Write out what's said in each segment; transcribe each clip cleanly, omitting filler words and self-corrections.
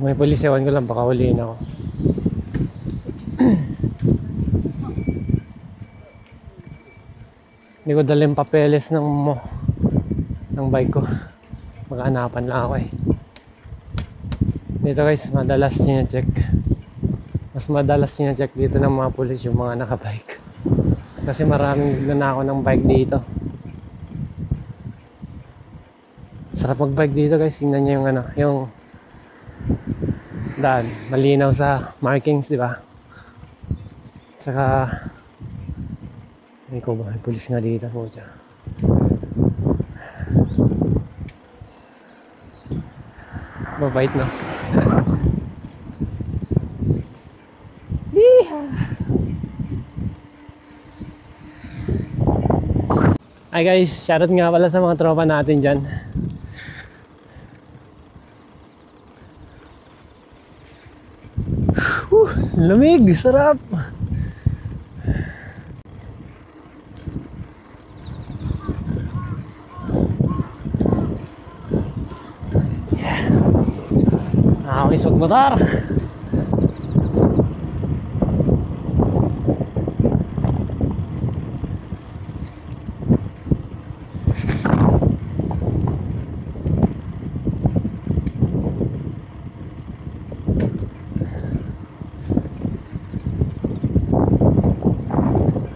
May pulis, ewan ko lang, baka huliin ako. Hindi ko dala yung papeles ng bike ko. Mag-aanapan lang ako eh. Dito guys, madalas sina-check. Mas madalas sina-check dito ng mga pulis yung mga nakabike. Kasi maraming nanakaw ng bike dito. Sarap mag-bike dito guys. Tingnan nyo yung yung daan. Malinaw sa markings, di ba? Tsaka ay ko ba, may pulis nga dito po dyan. Mabait no? Hi guys, shoutout nga pala sa mga tropa natin dyan. Lamig, sarap. Nakakisog motor.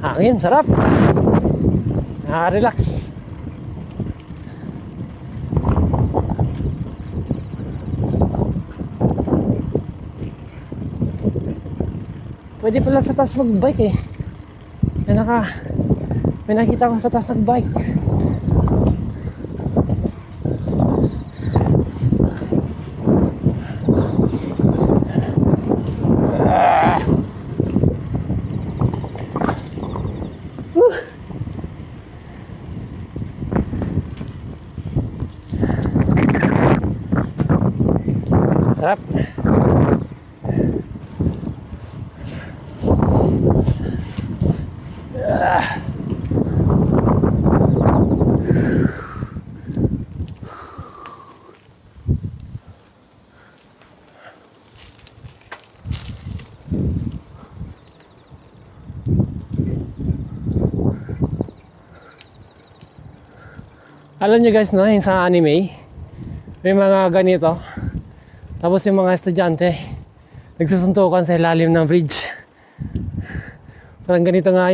Hangin, sarap. Nakaka-relax. Pwede pala sa taas mag-bike eh. May nakita ko sa taas mag-bike. Sarap. Alam nyo guys, no, yung sa anime may mga ganito. Tapos yung mga estudyante nagsusuntukan sa ilalim ng bridge. Parang ganito nga